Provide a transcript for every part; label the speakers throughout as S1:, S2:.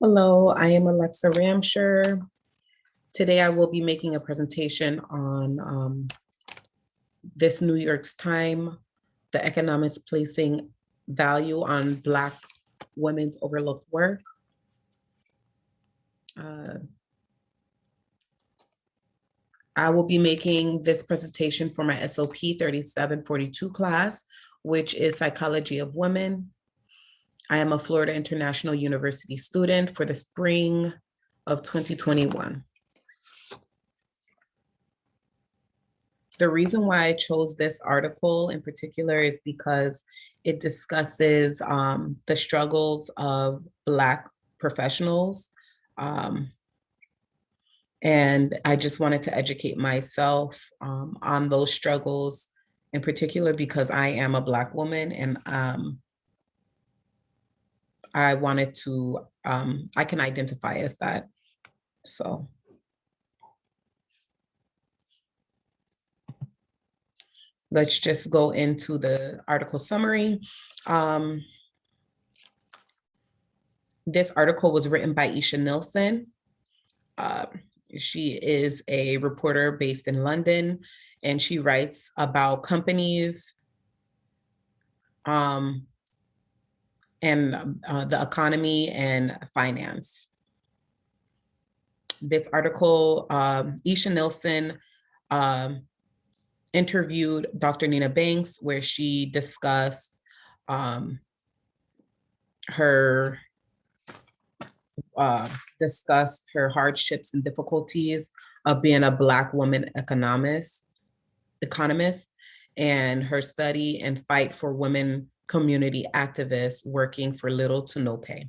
S1: Hello, I am Alexsa Ramseur. Today I will be making a presentation on this New York's Time, the Economist placing value on Black women's overlooked work. I will be making this presentation for my SOP 3742 class, which is Psychology of Women. I am a Florida International University student for the spring of 2021. The reason why I chose this article in particular is because it discusses the struggles of Black professionals. And I just wanted to educate myself on those struggles in particular because I am a Black woman and I wanted to, I can identify as that, so. Let's just go into the article summary. This article was written by Isha Nilsson. She is a reporter based in London, and she writes about companies and the economy and finance. This article, Isha Nilsson interviewed Dr. Nina Banks, where she discussed her hardships and difficulties of being a Black woman economist, and her study and fight for women community activists working for little to no pay.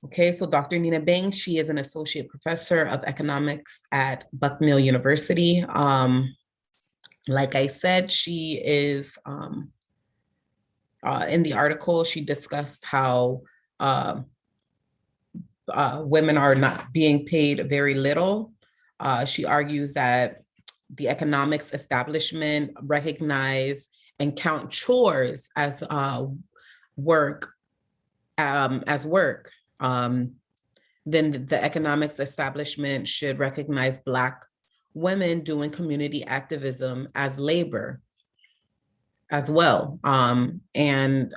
S1: Okay, so Dr. Nina Banks, she is an associate professor of economics at Bucknell University. Like I said, she is, in the article, she discussed how women are not being paid very little. She argues that the economics establishment recognize and count chores as work. Then the economics establishment should recognize Black women doing community activism as labor as well. And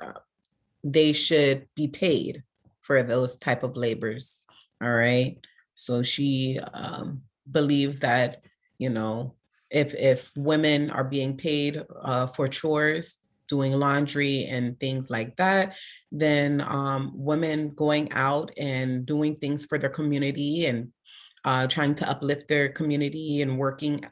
S1: they should be paid for those type of labors, all right? So she believes that, you know, if women are being paid for chores, doing laundry and things like that, then women going out and doing things for their community and trying to uplift their community and working,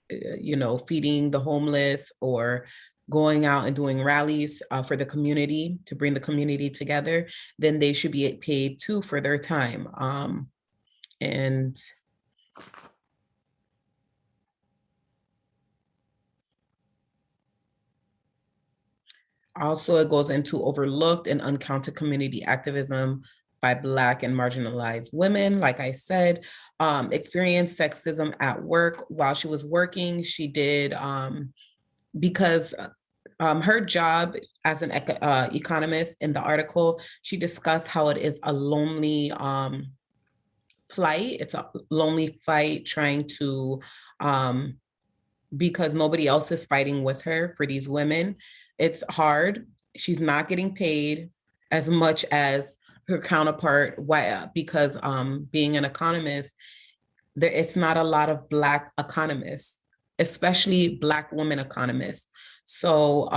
S1: you know, feeding the homeless or going out and doing rallies for the community to bring the community together, then they should be paid too for their time. And also it goes into overlooked and uncounted community activism by Black and marginalized women. Like I said, experienced sexism at work. While she was working, she did, because her job as an economist, in the article, she discussed how it is a lonely plight. It's a lonely fight trying to, because nobody else is fighting with her for these women. It's hard. She's not getting paid as much as her counterpart. Why? Because being an economist, it's not a lot of Black economists, especially Black women economists. So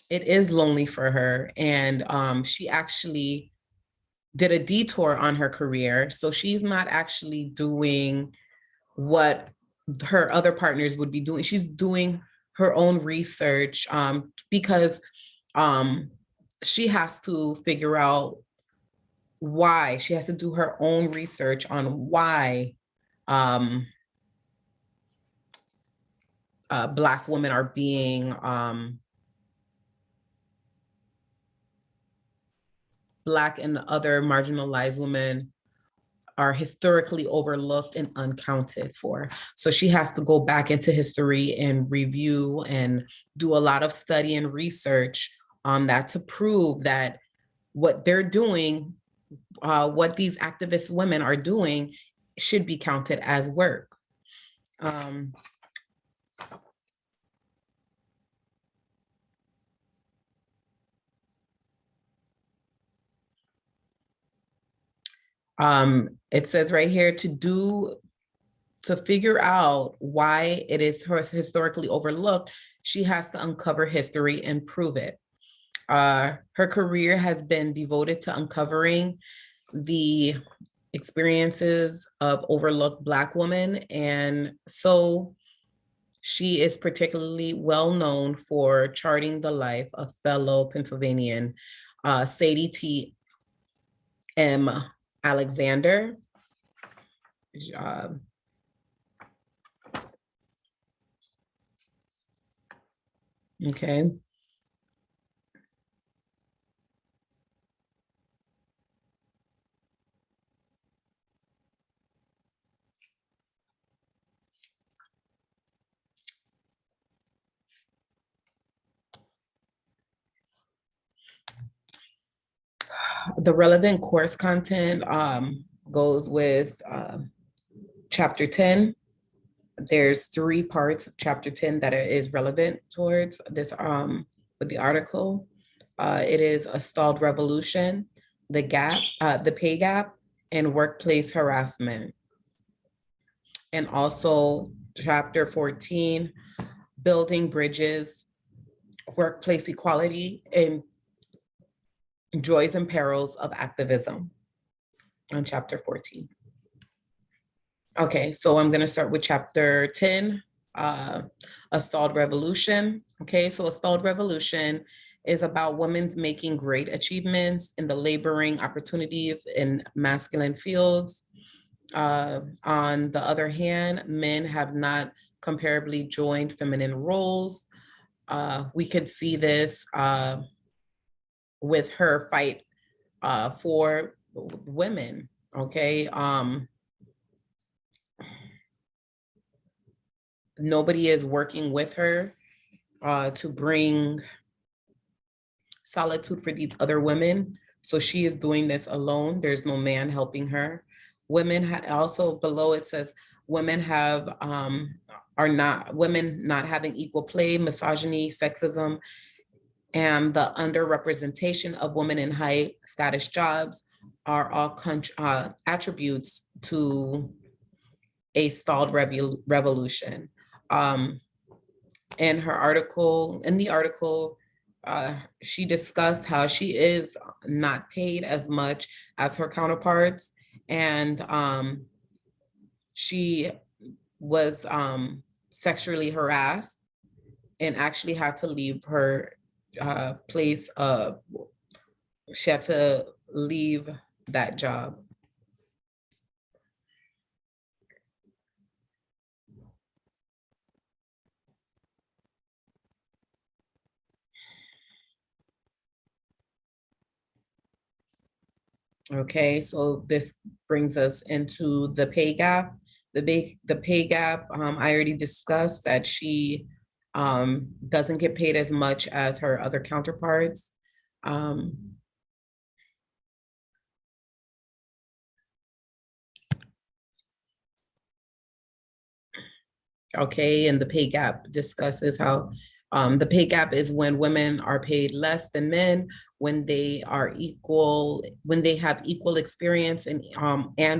S1: it is lonely for her. And she actually did a detour on her career. So she's not actually doing what her other partners would be doing. She's doing her own research because she has to figure out why. She has to do her own research on why Black women are being Black and other marginalized women are historically overlooked and uncounted for. So she has to go back into history and review and do a lot of study and research on that to prove that what they're doing what these activist women are doing should be counted as work. It says right here, to figure out why it is historically overlooked, she has to uncover history and prove it. Her career has been devoted to uncovering the experiences of overlooked Black women. And so she is particularly well known for charting the life of fellow Pennsylvanian Sadie T. M. Alexander. Okay. The relevant course content goes with chapter 10. There's 3 parts of chapter 10 that is relevant towards this with the article. It is a stalled revolution, the pay gap, and workplace harassment. And also chapter 14, building bridges, workplace equality, and joys and perils of activism on chapter 14. Okay, so I'm gonna start with chapter 10, a stalled revolution. Okay, so a stalled revolution is about women's making great achievements in the laboring opportunities in masculine fields. On the other hand, men have not comparably joined feminine roles. We could see this with her fight for women, okay? Nobody is working with her to bring solitude for these other women. So she is doing this alone. There's no man helping her. Women also below it says women women not having equal play, misogyny, sexism, and the underrepresentation of women in high status jobs are all attributes to a stalled revolution. In the article, she discussed how she is not paid as much as her counterparts, and she was sexually harassed and actually had to leave her place. She had to leave that job. Okay, so this brings us into the pay gap. The pay gap, I already discussed that she doesn't get paid as much as her other counterparts. Okay, and the pay gap discusses how the pay gap is when women are paid less than men, when they are equal, when they have equal experience and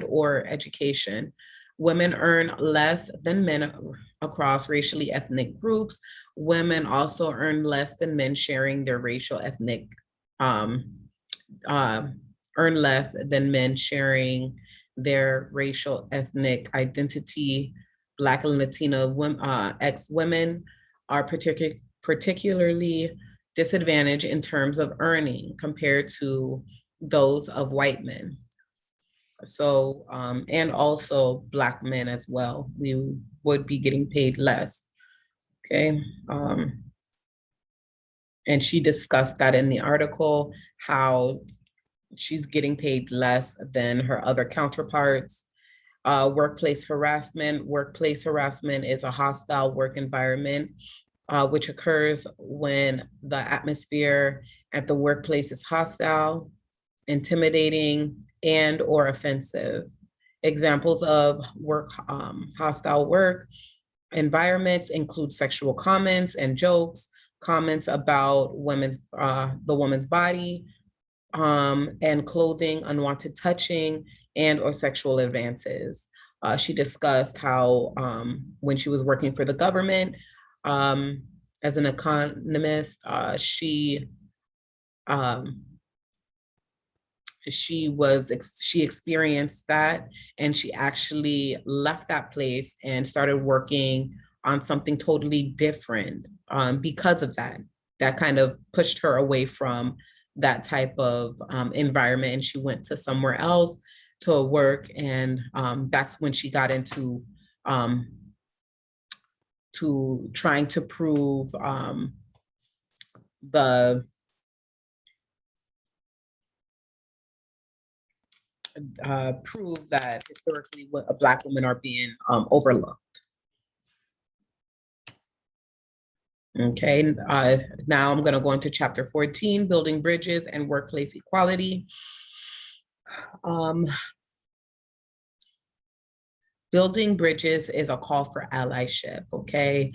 S1: or education. Women earn less than men across racially ethnic groups. Women also earn less than men sharing their racial ethnic, earn less than men sharing their racial ethnic identity. Black and Latina ex-women are particularly disadvantaged in terms of earning compared to those of white men. So, and also Black men as well, we would be getting paid less, okay? And she discussed that in the article, how she's getting paid less than her other counterparts. Workplace harassment. Workplace harassment is a hostile work environment, which occurs when the atmosphere at the workplace is hostile. intimidating, and or offensive. Examples of hostile work environments include sexual comments and jokes, comments about the woman's body, and clothing, unwanted touching, and or sexual advances. She discussed how when she was working for the government as an economist, um, she experienced that, and she actually left that place and started working on something totally different because of that. That kind of pushed her away from that type of environment, and she went to somewhere else to work, and that's when she got into trying to prove the prove that historically Black women are being overlooked. Okay, now I'm going to go into chapter 14, building bridges and workplace equality. Building bridges is a call for allyship, okay?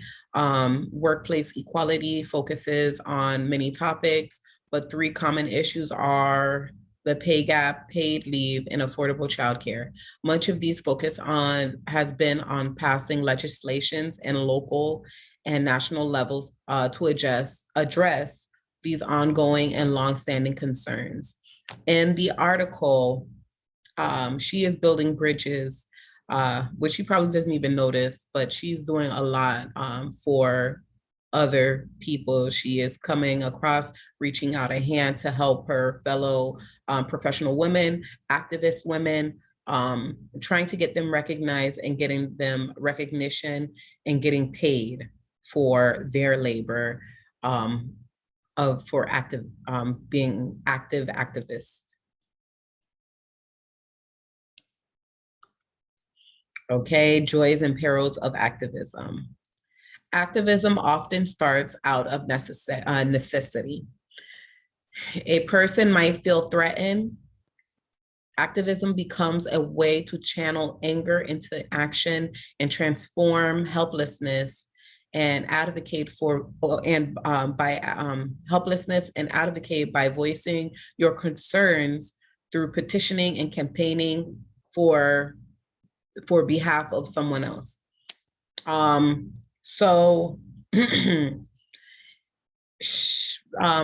S1: Workplace equality focuses on many topics, but three common issues are the pay gap, paid leave, and affordable childcare. Much of these has been on passing legislations and local and national levels to address these ongoing and longstanding concerns. In the article, she is building bridges, which she probably doesn't even notice, but she's doing a lot for other people. She is coming across, reaching out a hand to help her fellow professional women, activist women, trying to get them recognized and getting them recognition and getting paid for their labor for being active activists. Okay, joys and perils of activism. Activism often starts out of necessity. A person might feel threatened. Activism becomes a way to channel anger into action and transform helplessness and advocate by voicing your concerns through petitioning and campaigning for behalf of someone else. So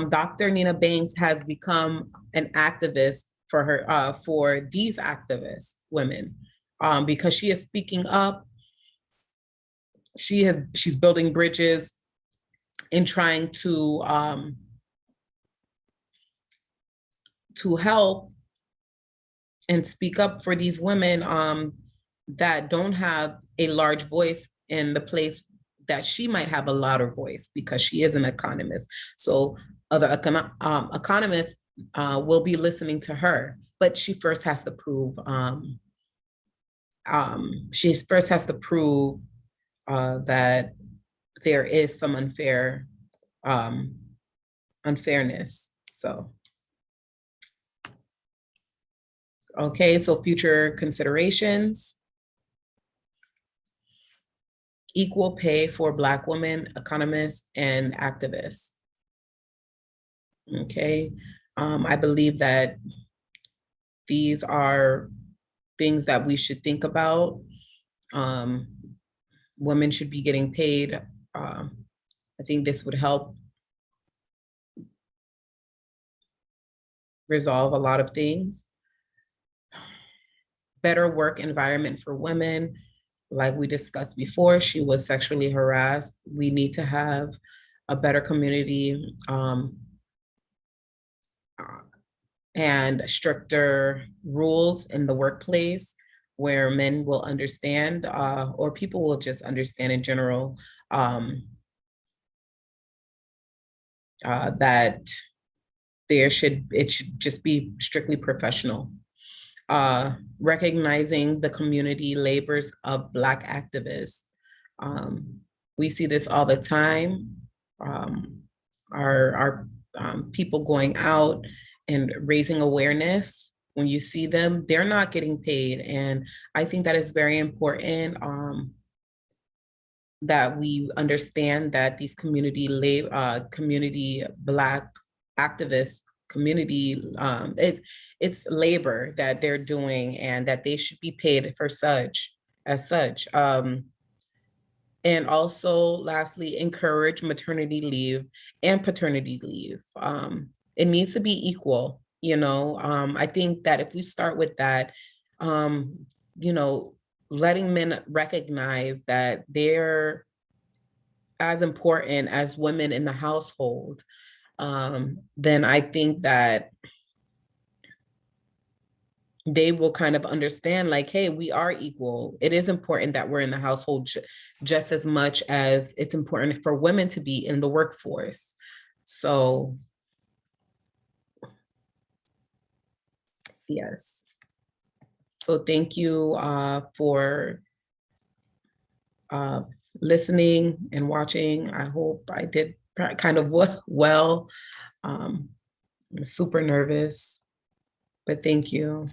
S1: Dr. Nina Banks has become an activist for these activist women because she is speaking up. She's building bridges and trying to help and speak up for these women that don't have a large voice in the place that she might have a louder voice because she is an economist. So other economists will be listening to her, but she first has to prove that there is some unfairness. So. Okay, so future considerations. Equal pay for Black women, economists, and activists. Okay, I believe that these are things that we should think about. Women should be getting paid. I think this would help resolve a lot of things. Better work environment for women. Like we discussed before, she was sexually harassed. We need to have a better community and stricter rules in the workplace where men will understand or people will just understand in general that it should just be strictly professional. Recognizing the community labors of Black activists. We see this all the time. Our people going out and raising awareness. When you see them, they're not getting paid. And I think that is very important, that we understand that these community Black activists, community, it's labor that they're doing, and that they should be paid for such, as such. And also, lastly, encourage maternity leave and paternity leave. It needs to be equal, you know. I think that if we start with that, you know, letting men recognize that they're as important as women in the household, then I think that they will kind of understand, like, hey, we are equal. It is important that we're in the household just as much as it's important for women to be in the workforce. So, yes. So thank you for listening and watching. I hope I did kind of well. I'm super nervous, but thank you.